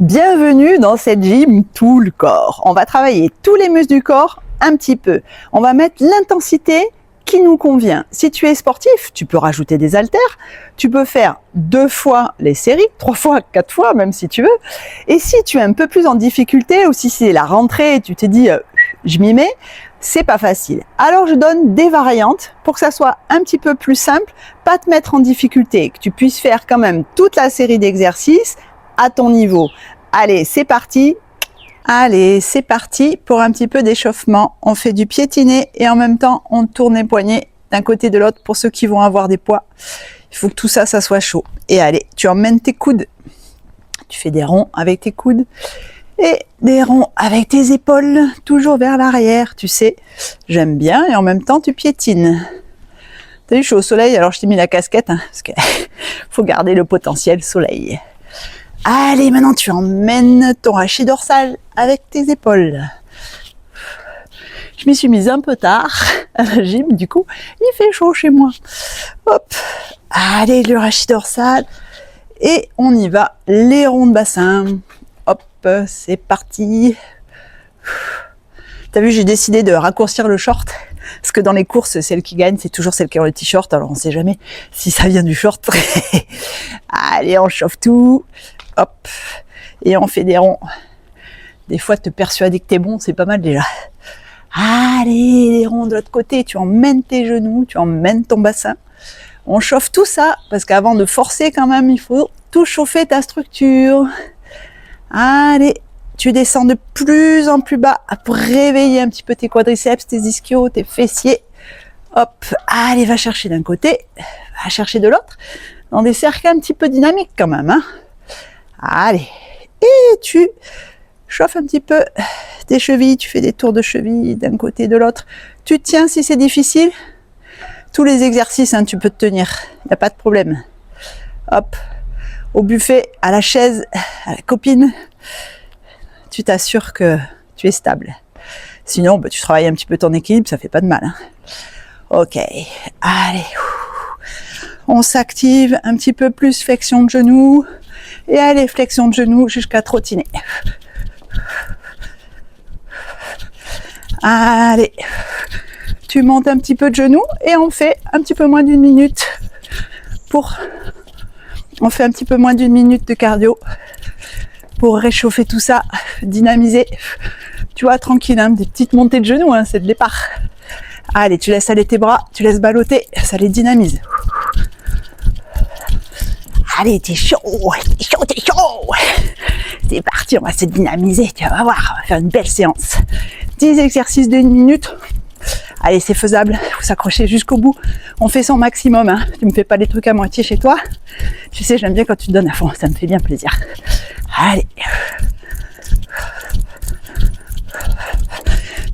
Bienvenue dans cette gym tout le corps. On va travailler tous les muscles du corps un petit peu. On va mettre l'intensité qui nous convient. Si tu es sportif, tu peux rajouter des haltères. Tu peux faire 2 fois les séries, 3 fois, 4 fois, même si tu veux. Et si tu es un peu plus en difficulté ou si c'est la rentrée et tu te dis je m'y mets, c'est pas facile. Alors je donne des variantes pour que ça soit un petit peu plus simple, pas te mettre en difficulté, que tu puisses faire quand même toute la série d'exercices à ton niveau. Allez, c'est parti. Allez, c'est parti pour un petit peu d'échauffement. On fait du piétiné et en même temps, on tourne les poignets d'un côté de l'autre pour ceux qui vont avoir des poids. Il faut que tout ça, ça soit chaud. Et allez, tu emmènes tes coudes. Tu fais des ronds avec tes coudes et des ronds avec tes épaules, toujours vers l'arrière. Tu sais, j'aime bien et en même temps, tu piétines. T'as vu, je suis au soleil, alors je t'ai mis la casquette parce que faut garder le potentiel soleil. Allez, maintenant tu emmènes ton rachis dorsal avec tes épaules. Je m'y suis mise un peu tard à la gym, du coup, il fait chaud chez moi. Hop, allez, le rachis dorsal. Et on y va, les ronds de bassin. Hop, c'est parti. T'as vu, j'ai décidé de raccourcir le short. Parce que dans les courses, celle qui gagne, c'est toujours celle qui a le t-shirt. Alors on sait jamais si ça vient du short. Allez, on chauffe tout. Hop, et on fait des ronds. Des fois, te persuader que t'es bon, c'est pas mal déjà. Allez, les ronds de l'autre côté, tu emmènes tes genoux, tu emmènes ton bassin. On chauffe tout ça, parce qu'avant de forcer quand même, il faut tout chauffer ta structure. Allez, tu descends de plus en plus bas pour réveiller un petit peu tes quadriceps, tes ischios, tes fessiers. Hop, allez, va chercher d'un côté, va chercher de l'autre, dans des cercles un petit peu dynamiques quand même, hein. Allez, et tu chauffes un petit peu tes chevilles, tu fais des tours de cheville d'un côté et de l'autre. Tu tiens si c'est difficile. Tous les exercices, hein, tu peux te tenir, il n'y a pas de problème. Hop, au buffet, à la chaise, à la copine, tu t'assures que tu es stable. Sinon, tu travailles un petit peu ton équilibre, ça fait pas de mal, hein. Ok, allez, on s'active un petit peu plus, flexion de genoux. Et allez, flexion de genoux jusqu'à trottiner. Allez, tu montes un petit peu de genoux et on fait un petit peu moins d'une minute on fait un petit peu moins d'une minute de cardio pour réchauffer tout ça, dynamiser. Tu vois, tranquille, hein, des petites montées de genoux, hein, c'est le départ. Allez, tu laisses aller tes bras, tu laisses ballotter, ça les dynamise. Allez, t'es chaud, t'es chaud, t'es chaud. C'est parti, on va se dynamiser, tu vas voir, on va faire une belle séance. 10 exercices d'1 minute. Allez, c'est faisable, il faut s'accrocher jusqu'au bout. On fait son maximum, hein. Tu me fais pas les trucs à moitié chez toi. Tu sais, j'aime bien quand tu te donnes à fond, ça me fait bien plaisir. Allez.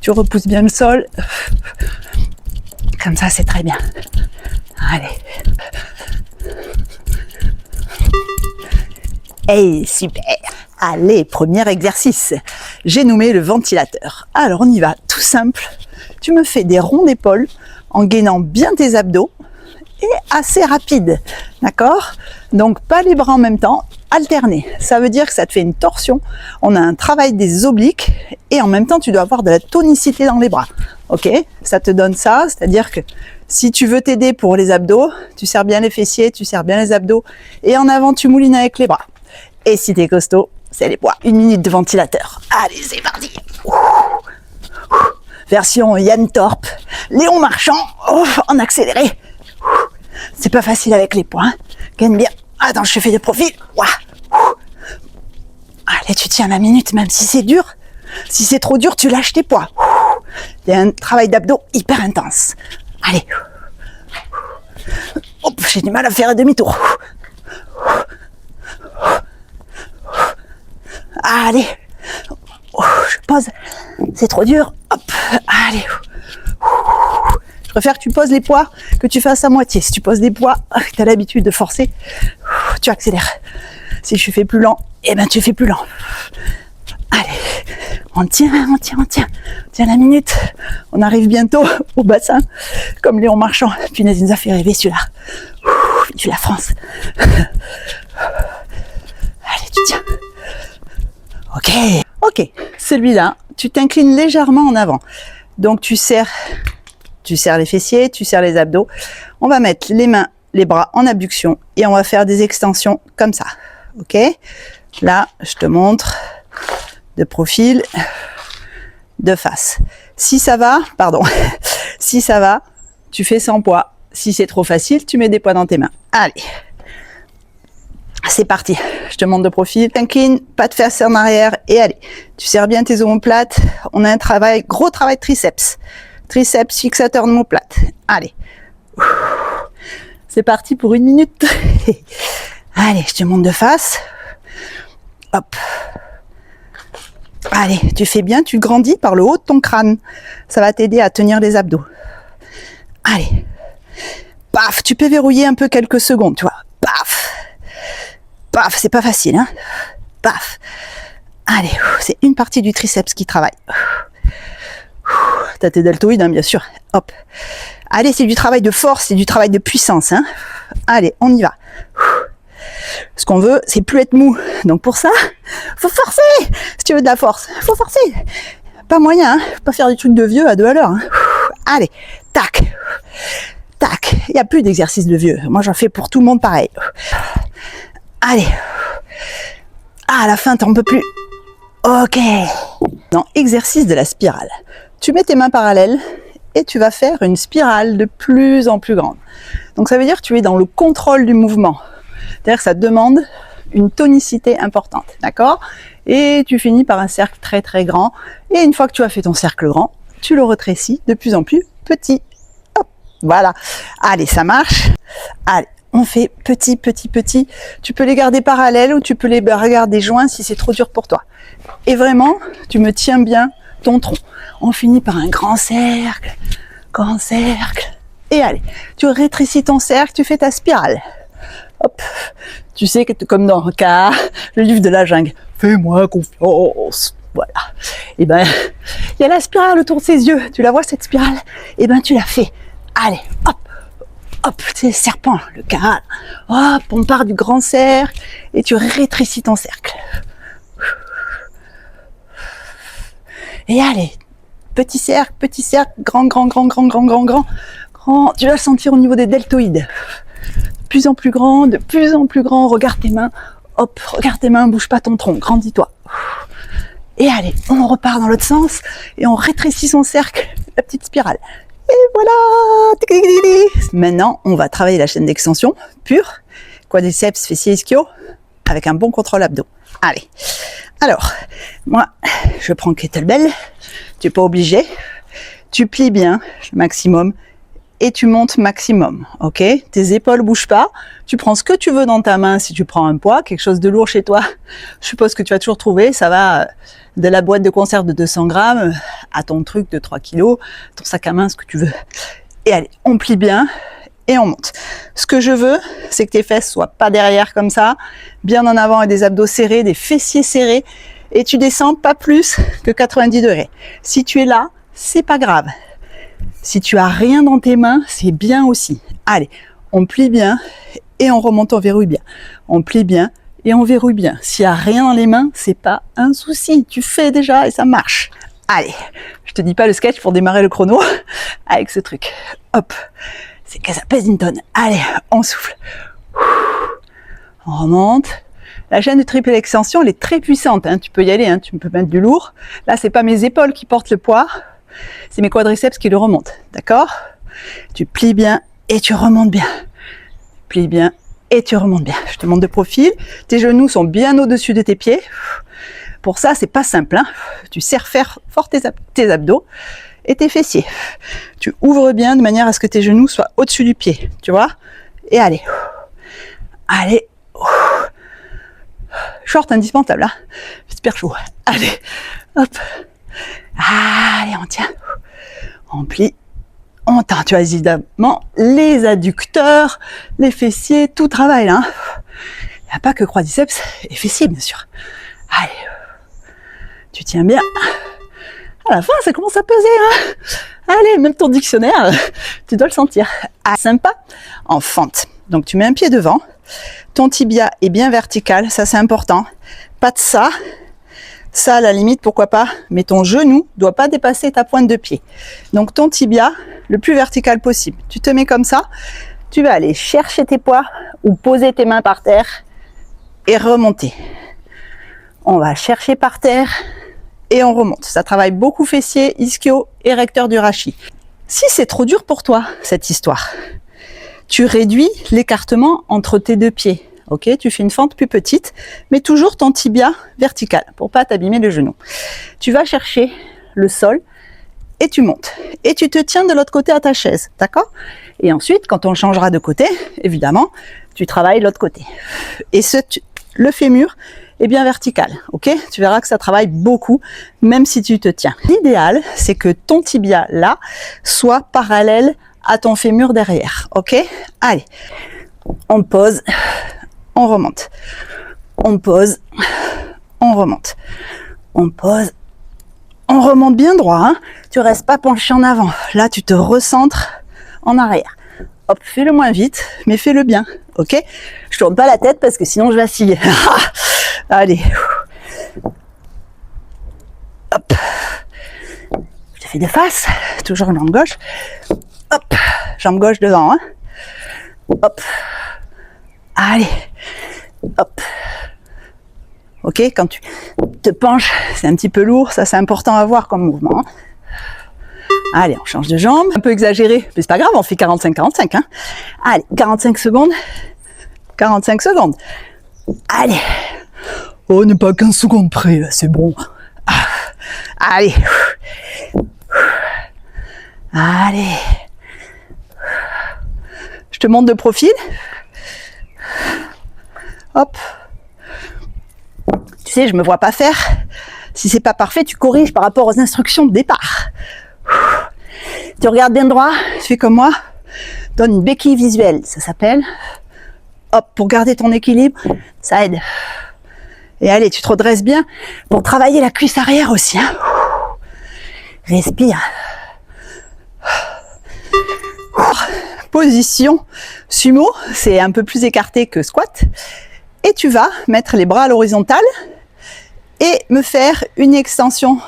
Tu repousses bien le sol. Comme ça, c'est très bien. Allez. Hey, super! Allez, premier exercice. J'ai nommé le ventilateur. Alors, on y va, tout simple. Tu me fais des ronds d'épaule en gainant bien tes abdos et assez rapide. D'accord? Donc, pas les bras en même temps, alterner. Ça veut dire que ça te fait une torsion. On a un travail des obliques et en même temps, tu dois avoir de la tonicité dans les bras. Ok? Ça te donne ça, c'est-à-dire que si tu veux t'aider pour les abdos, tu serres bien les fessiers, tu serres bien les abdos et en avant, tu moulines avec les bras. Et si t'es costaud, c'est les poids. 1 minute de ventilateur. Allez, c'est parti. Version Yann Torp, Léon Marchand, en accéléré. C'est pas facile avec les poids. Hein. Gagne bien. Attends, je fais de profil. Allez, tu tiens la minute, même si c'est dur. Si c'est trop dur, tu lâches tes poids. Il y a un travail d'abdos hyper intense. Allez. Hop, j'ai du mal à faire un demi-tour. Allez, je pose, c'est trop dur, hop, allez. Je préfère que tu poses les poids que tu fasses à moitié. Si tu poses des poids, tu as l'habitude de forcer, tu accélères. Si je fais plus lent, eh ben tu fais plus lent. Allez, on tient la minute. On arrive bientôt au bassin, comme Léon Marchand. Punaise, il nous a fait rêver celui-là. Vive la France. Allez, tu tiens. Ok, celui-là, tu t'inclines légèrement en avant. Donc tu serres les fessiers, tu serres les abdos. On va mettre les mains, les bras en abduction et on va faire des extensions comme ça. Ok? Là, je te montre de profil, de face. Si ça va, si ça va, tu fais sans poids. Si c'est trop facile, tu mets des poids dans tes mains. Allez, c'est parti. Je te montre de profil. T'inclines, pas de fesses en arrière et allez. Tu serres bien tes omoplates. On a un gros travail de triceps. Triceps, fixateur de omoplate. Allez. C'est parti pour 1 minute. Allez, je te montre de face. Hop. Allez, tu fais bien, tu grandis par le haut de ton crâne. Ça va t'aider à tenir les abdos. Allez. Paf, tu peux verrouiller un peu quelques secondes, tu vois. Paf. Paf, c'est pas facile, hein. Paf. Allez, c'est une partie du triceps qui travaille. T'as tes deltoïdes, hein, bien sûr. Hop. Allez, c'est du travail de force, c'est du travail de puissance, hein. Allez, on y va. Ce qu'on veut, c'est plus être mou. Donc pour ça, faut forcer. Si tu veux de la force, faut forcer. Pas moyen, hein. Faut pas faire des trucs de vieux à 2 à l'heure. Hein. Allez, tac, tac. Il n'y a plus d'exercice de vieux. Moi, j'en fais pour tout le monde pareil. Allez. Ah, à la fin, t'en peux plus. Ok. Dans exercice de la spirale, tu mets tes mains parallèles et tu vas faire une spirale de plus en plus grande. Donc ça veut dire que tu es dans le contrôle du mouvement. C'est-à-dire que ça demande une tonicité importante, d'accord? Et tu finis par un cercle très très grand. Et une fois que tu as fait ton cercle grand, tu le rétrécis de plus en plus petit. Hop, voilà. Allez, ça marche. Allez, on fait petit, petit, petit. Tu peux les garder parallèles ou tu peux les regarder joints si c'est trop dur pour toi. Et vraiment, tu me tiens bien ton tronc. On finit par un grand cercle. Et allez, tu rétrécis ton cercle, tu fais ta spirale. Hop, tu sais que comme dans K, le livre de la jungle, fais-moi confiance. Voilà. Et ben, il y a la spirale autour de ses yeux. Tu la vois cette spirale? Et ben, tu la fais. Allez, hop, hop, c'est le serpent, le K. Hop, on part du grand cercle et tu rétrécis ton cercle. Et allez, petit cercle, grand. Tu vas le sentir au niveau des deltoïdes. De plus en plus grand, regarde tes mains, hop, regarde tes mains, bouge pas ton tronc, grandis-toi. Et allez, on repart dans l'autre sens, et on rétrécit son cercle, la petite spirale. Et voilà. Maintenant, on va travailler la chaîne d'extension, pure, quadriceps, fessiers, ischio, avec un bon contrôle abdos. Allez, alors, moi, je prends kettlebell, tu n'es pas obligé, tu plies bien, maximum, et tu montes maximum, ok? Tes épaules bougent pas, tu prends ce que tu veux dans ta main si tu prends un poids, quelque chose de lourd chez toi, je suppose que tu vas toujours trouver, ça va de la boîte de conserve de 200 grammes à ton truc de 3 kilos, ton sac à main, ce que tu veux. Et allez, on plie bien et on monte. Ce que je veux, c'est que tes fesses soient pas derrière comme ça, bien en avant et des abdos serrés, des fessiers serrés, et tu descends pas plus que 90 degrés. Si tu es là, c'est pas grave. Si tu as rien dans tes mains, c'est bien aussi. Allez, on plie bien et on remonte, on verrouille bien. On plie bien et on verrouille bien. S'il n'y a rien dans les mains, c'est pas un souci. Tu fais déjà et ça marche. Allez, je te dis pas le sketch pour démarrer le chrono avec ce truc. Hop, c'est que ça pèse une tonne. Allez, on souffle. On remonte. La chaîne de triple extension, elle est très puissante. Hein. Tu peux y aller, hein. Tu peux mettre du lourd. Là, c'est pas mes épaules qui portent le poids. C'est mes quadriceps qui le remontent, d'accord? Tu plies bien et tu remontes bien. Plie bien et tu remontes bien. Je te montre de profil. Tes genoux sont bien au-dessus de tes pieds. Pour ça, c'est pas simple. Hein. Tu serres fort tes abdos et tes fessiers. Tu ouvres bien de manière à ce que tes genoux soient au-dessus du pied, tu vois? Et allez. Allez. Short indispensable, hein. Super chaud. Allez. Hop. Allez, on tient, on plie, on tend. Tu as évidemment les adducteurs, les fessiers, tout travail là. Il n'y a pas que quadriceps et fessiers, bien sûr. Allez, tu tiens bien. À la fin, ça commence à peser. Hein. Allez, même ton dictionnaire, tu dois le sentir. Ah, sympa, en fente. Donc, tu mets un pied devant. Ton tibia est bien vertical, ça c'est important. Pas de ça. Ça, à la limite, pourquoi pas, mais ton genou doit pas dépasser ta pointe de pied. Donc ton tibia, le plus vertical possible. Tu te mets comme ça, tu vas aller chercher tes poids ou poser tes mains par terre et remonter. On va chercher par terre et on remonte. Ça travaille beaucoup fessier, ischio et recteur du rachis. Si c'est trop dur pour toi, cette histoire, tu réduis l'écartement entre tes deux pieds. Ok, tu fais une fente plus petite, mais toujours ton tibia vertical pour pas t'abîmer le genou. Tu vas chercher le sol et tu montes. Et tu te tiens de l'autre côté à ta chaise, d'accord? Et ensuite, quand on changera de côté, évidemment, tu travailles l'autre côté. Et le fémur est bien vertical, ok? Tu verras que ça travaille beaucoup, même si tu te tiens. L'idéal, c'est que ton tibia là soit parallèle à ton fémur derrière, ok? Allez, on pose. On remonte, on pose, on remonte, on pose, on remonte bien droit, hein. Tu restes pas penché en avant, là tu te recentres en arrière. Hop, fais-le moins vite, mais fais-le bien, ok? Je tourne pas la tête parce que sinon je vacille. Allez, hop, je te fais de face, toujours jambe gauche, hop, jambe gauche devant, hein. Hop, allez, hop. Ok, quand tu te penches, c'est un petit peu lourd, ça c'est important à voir comme mouvement. Allez, on change de jambe, un peu exagéré, mais c'est pas grave, on fait 45-45. Hein. Allez, 45 secondes, 45 secondes. Allez, oh, n'est pas 15 secondes près, c'est bon. Allez, allez. Je te montre de profil. Hop. Tu sais, je me vois pas faire. Si c'est pas parfait, tu corriges par rapport aux instructions de départ. Tu regardes bien droit, tu fais comme moi. Donne une béquille visuelle, ça s'appelle. Hop, pour garder ton équilibre, ça aide. Et allez, tu te redresses bien pour travailler la cuisse arrière aussi. Hein. Respire. Position sumo, c'est un peu plus écarté que squat. Et tu vas mettre les bras à l'horizontale et me faire une extension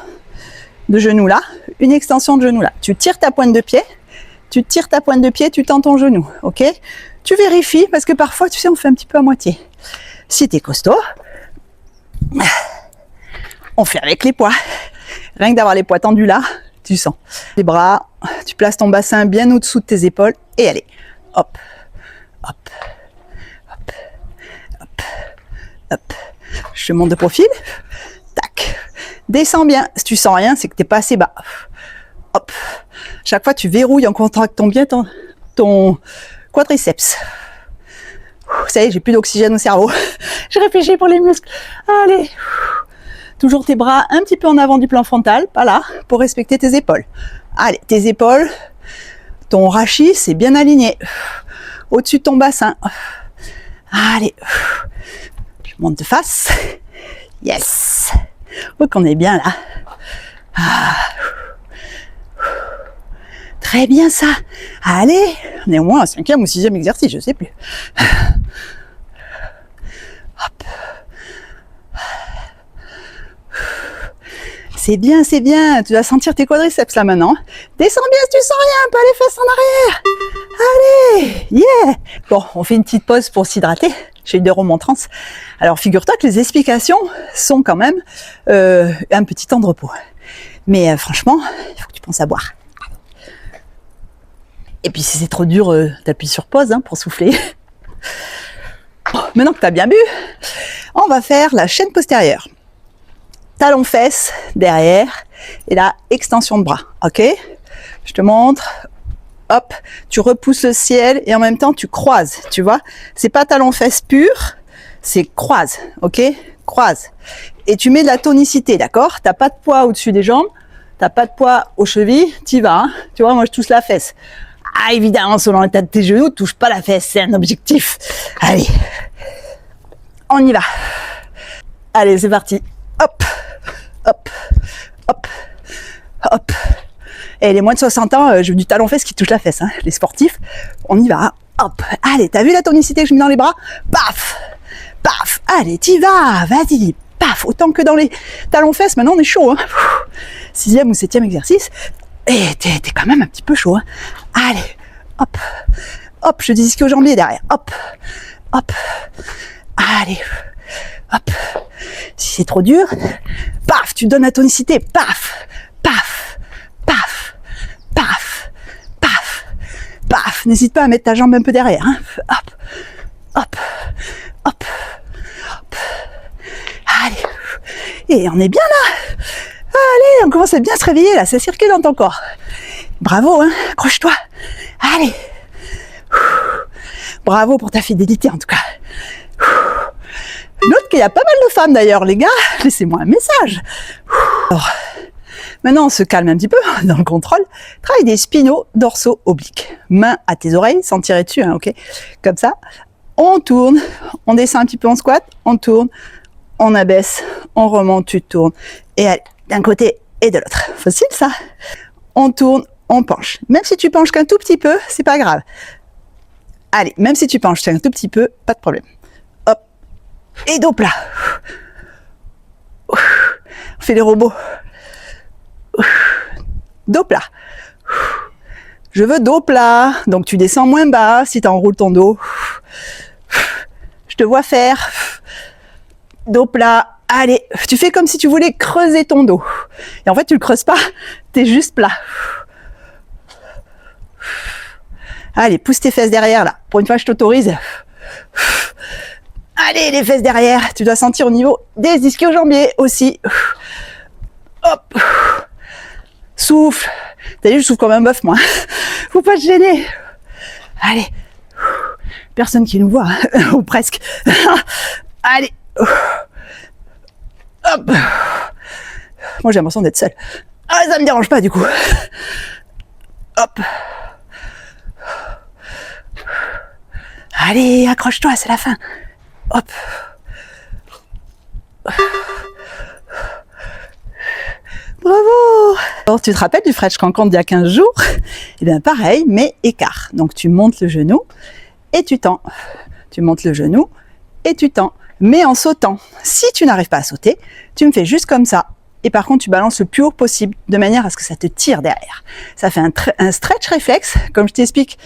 de genou là, une extension de genou là. Tu tires ta pointe de pied, tu tends ton genou, ok? Tu vérifies parce que parfois, tu sais, on fait un petit peu à moitié. Si tu es costaud, on fait avec les poids. Rien que d'avoir les poids tendus là, tu sens. Les bras, tu places ton bassin bien au-dessous de tes épaules et allez, hop, hop, hop, hop, hop. Je te monte de profil, tac, descends bien. Si tu sens rien, c'est que t'es pas assez bas. Hop, chaque fois tu verrouilles en contractant bien ton quadriceps. Ça y est, j'ai plus d'oxygène au cerveau. Je réfléchis pour les muscles. Allez. Toujours tes bras un petit peu en avant du plan frontal, pas là, pour respecter tes épaules. Allez, tes épaules, ton rachis, c'est bien aligné. Au-dessus de ton bassin. Allez. Je monte de face. Yes. Oui, qu'on est bien là. Ah. Très bien ça. Allez, on est au moins au 5e ou 6e exercice, je sais plus. Hop. C'est bien, c'est bien. Tu vas sentir tes quadriceps là maintenant. Descends bien si tu sens rien, pas les fesses en arrière. Allez, yeah. Bon, on fait une petite pause pour s'hydrater. J'ai eu des remontrances. Alors, figure-toi que les explications sont quand même un petit temps de repos. Mais franchement, il faut que tu penses à boire. Et puis, si c'est trop dur, t'appuies sur pause pour souffler. Bon, maintenant que tu as bien bu, on va faire la chaîne postérieure. Talon fesses derrière et là, extension de bras. Ok? Je te montre. Hop, tu repousses le ciel et en même temps, tu croises. Tu vois? C'est pas talon fesses pur, c'est croise. Ok? Croise. Et tu mets de la tonicité, d'accord? T'as pas de poids au-dessus des jambes, t'as pas de poids aux chevilles, t'y vas. Hein. Tu vois, moi, je touche la fesse. Ah, évidemment, selon l'état de tes genoux, touche pas la fesse, c'est un objectif. Allez, on y va. Allez, c'est parti. Hop, hop, hop, hop. Et les moins de 60 ans, je veux du talon fesse qui touche la fesse. Hein. Les sportifs, on y va. Hop, allez, t'as vu la tonicité que je mets dans les bras? Paf, paf. Allez, t'y vas, vas-y, paf. paf, autant que dans les talons-fesses. Maintenant, on est chaud. Hein. 6e ou 7e exercice. Et t'es quand même un petit peu chaud. Hein. Allez, hop, hop, je dis ischio-jambier derrière. Hop, hop, allez, hop. Si c'est trop dur, paf, tu donnes la tonicité. Paf, paf, paf, paf, paf, paf. N'hésite pas à mettre ta jambe un peu derrière. Hein. Hop, hop, hop, hop. Allez, et on est bien là. Allez, on commence à bien se réveiller là, ça circule dans ton corps. Bravo, hein, accroche-toi. Allez. Bravo pour ta fidélité en tout cas. Note qu'il y a pas mal de femmes d'ailleurs, les gars, laissez-moi un message. Alors, maintenant on se calme un petit peu dans le contrôle. Travaille des spinaux dorsaux obliques. Main à tes oreilles, sans tirer dessus, hein, ok. Comme ça, on tourne, on descend un petit peu en squat, on tourne, on abaisse, on remonte, tu tournes. Et allez, d'un côté et de l'autre. Facile ça. On tourne, on penche. Même si tu penches qu'un tout petit peu, c'est pas grave. Allez, même si tu penches qu'un tout petit peu, pas de problème. Hop. Et dos plat. On fait les robots. Dos plat. Je veux dos plat. Donc tu descends moins bas si tu enroules ton dos. Je te vois faire. Dos plat. Allez, tu fais comme si tu voulais creuser ton dos. Et en fait, tu le creuses pas, t'es juste plat. Allez, pousse tes fesses derrière, là. Pour une fois, je t'autorise. Allez, les fesses derrière. Tu dois sentir au niveau des ischio-jambiers aussi. Hop. Souffle. T'as vu, je souffle comme un bœuf, moi. Faut pas te gêner. Allez. Personne qui nous voit, hein. Ou presque. Allez. Hop. Moi j'ai l'impression d'être seule. Ah, ça me dérange pas du coup. Hop. Allez, accroche-toi, c'est la fin. Hop. Bravo. Alors, tu te rappelles du French Cancan d'il y a 15 jours? Eh bien pareil, mais écart. Donc tu montes le genou et tu tends. Tu montes le genou et tu tends. Mais en sautant. Si tu n'arrives pas à sauter, tu me fais juste comme ça. Et par contre, tu balances le plus haut possible, de manière à ce que ça te tire derrière. Ça fait un stretch réflexe, comme je t'explique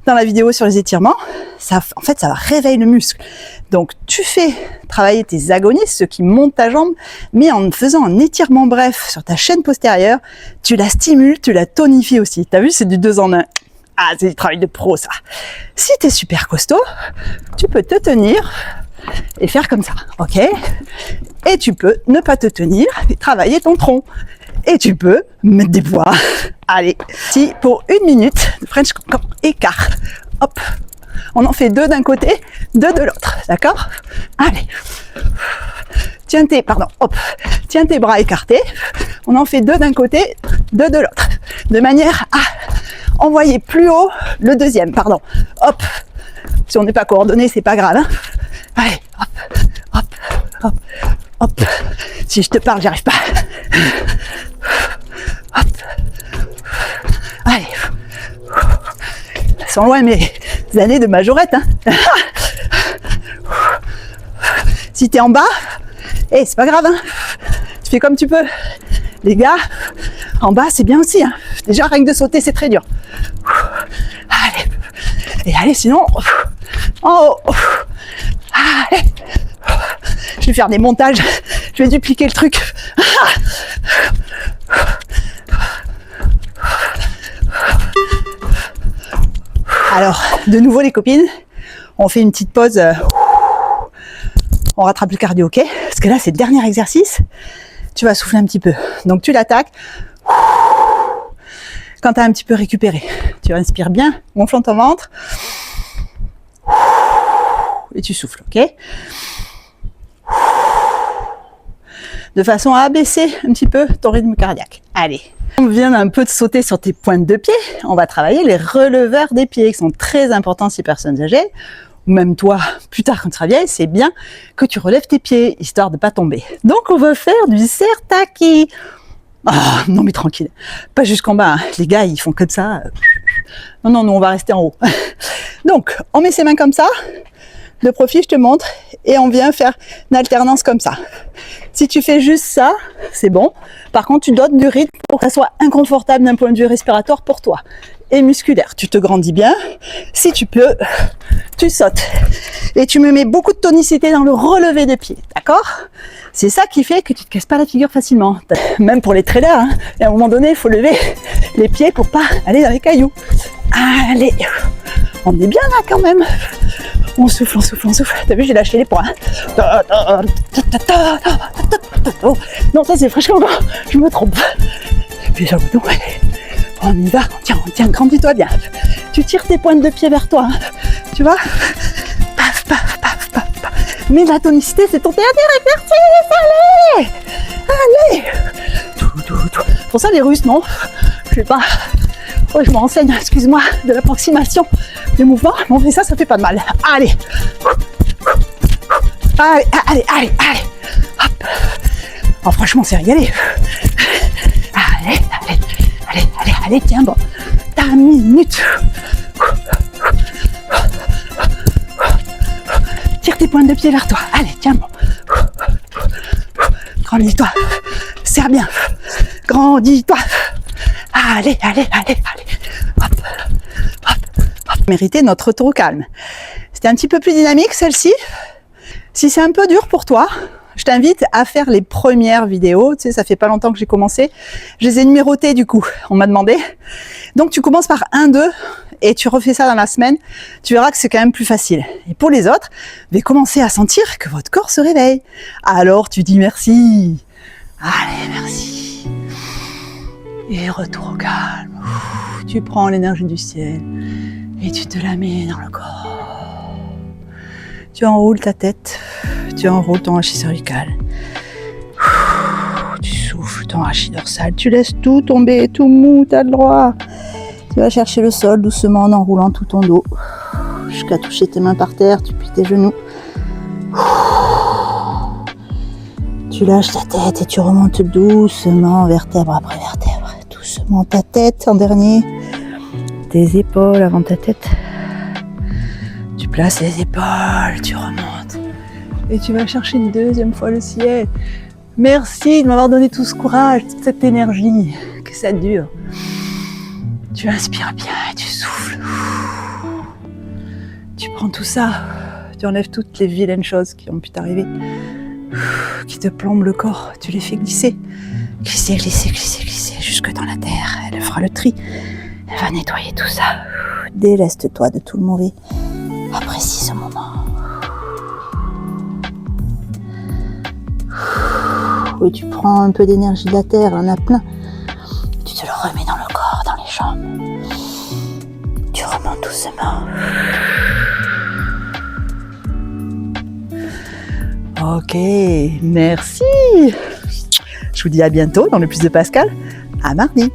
dans la vidéo sur les étirements. Ça, en fait, ça réveille le muscle. Donc, tu fais travailler tes agonistes, ceux qui montent ta jambe, mais en faisant un étirement bref sur ta chaîne postérieure, tu la stimules, tu la tonifies aussi. T'as vu, c'est du 2 en 1. Ah, c'est du travail de pro, ça. Si t'es super costaud, tu peux te tenir et faire comme ça, ok? Et tu peux ne pas te tenir et travailler ton tronc. Et tu peux mettre des poids. Allez, si pour 1 minute, French Cancan écart. Hop, on en fait 2 d'un côté, 2 de l'autre, d'accord? Allez, tiens tes bras écartés. On en fait 2 d'un côté, 2 de l'autre, de manière à envoyer plus haut le deuxième, pardon. Hop, si on n'est pas coordonné, c'est pas grave, hein? Allez, hop, hop, hop, hop. Si je te parle, j'y arrive pas. Hop. Allez. Elles sont loin mes années de majorette, hein. Si t'es en bas, c'est pas grave, hein. Tu fais comme tu peux. Les gars, en bas, c'est bien aussi, hein. Déjà, rien que de sauter, c'est très dur. Allez. Et allez, sinon, en haut. Allez. Je vais faire des montages. Je vais dupliquer le truc. Alors, de nouveau les copines, on fait une petite pause. On rattrape le cardio, ok? Parce que là, c'est le dernier exercice. Tu vas souffler un petit peu. Donc, tu l'attaques. Quand tu as un petit peu récupéré, tu inspires bien, gonflant ton ventre. Et tu souffles, ok? De façon à abaisser un petit peu ton rythme cardiaque. Allez, on vient un peu de sauter sur tes pointes de pied. On va travailler les releveurs des pieds qui sont très importants si personnes âgées, ou même toi, plus tard quand tu seras vieille, c'est bien que tu relèves tes pieds, histoire de pas tomber. Donc on va faire du sertaki. Ah, non mais tranquille, pas jusqu'en bas, hein. Les gars ils font comme ça. Non, on va rester en haut. Donc, on met ses mains comme ça, de profil, je te montre, et on vient faire une alternance comme ça. Si tu fais juste ça, c'est bon. Par contre, tu donnes du rythme pour que ça soit inconfortable d'un point de vue respiratoire pour toi et musculaire. Tu te grandis bien. Si tu peux, tu sautes. Et tu me mets beaucoup de tonicité dans le relevé des pieds, d'accord? C'est ça qui fait que tu te casses pas la figure facilement. Même pour les traders, hein, et à un moment donné, il faut lever les pieds pour pas aller dans les cailloux. Allez, on est bien là quand même. On souffle, on souffle, on souffle. T'as vu, j'ai lâché les poings. Non, ça c'est fraîchement. Je me trompe. Et puis sur le bouton. On y va, on tient, grandis-toi bien. Tu tires tes pointes de pied vers toi. Hein. Tu vois? Paf, paf, paf, paf, paf. Mais la tonicité, c'est ton dernier exercice. Allez, allez. Tout. Pour ça, les Russes, non. Je sais pas. Oh, je me renseigne, excuse-moi, de l'approximation des mouvements. Mais on fait ça, ça fait pas de mal. Allez. Allez. Hop. Oh, franchement, c'est régalé. Allez, tiens, bon. Ta minute. Tire tes pointes de pied vers toi. Allez, tiens, bon. Grandis-toi. Serre bien. Grandis-toi. Allez. Hop. Mériter notre retour au calme. C'était un petit peu plus dynamique, celle-ci. Si c'est un peu dur pour toi, je t'invite à faire les premières vidéos. Tu sais, ça fait pas longtemps que j'ai commencé. Je les ai numérotées du coup, on m'a demandé. Donc tu commences par 1, 2 et tu refais ça dans la semaine. Tu verras que c'est quand même plus facile. Et pour les autres, vous allez commencer à sentir que votre corps se réveille. Alors tu dis merci. Allez, merci. Et retour au calme. Tu prends l'énergie du ciel et tu te la mets dans le corps. Tu enroules ta tête. Tu enroules ton rachis cervical. Tu souffles ton rachis dorsal. Tu laisses tout tomber, tout mou, t'as le droit. Tu vas chercher le sol doucement en enroulant tout ton dos. Jusqu'à toucher tes mains par terre, tu plies tes genoux. Tu lâches ta tête et tu remontes doucement, vertèbre après vertèbre. Doucement ta tête en dernier. Tes épaules avant ta tête. Tu places les épaules, tu remontes. Et tu vas chercher une deuxième fois le ciel. Merci de m'avoir donné tout ce courage, toute cette énergie, que ça dure. Tu inspires bien et tu souffles. Tu prends tout ça, tu enlèves toutes les vilaines choses qui ont pu t'arriver, qui te plombent le corps, tu les fais glisser. Glisser, jusque dans la terre. Elle fera le tri. Elle va nettoyer tout ça. Déleste-toi de tout le mauvais. Apprécie ce moment. Oui, tu prends un peu d'énergie de la terre, en a plein. Tu te le remets dans le corps, dans les jambes. Tu remontes doucement. Ok, merci. Je vous dis à bientôt dans le Plus de Pascal. À mardi.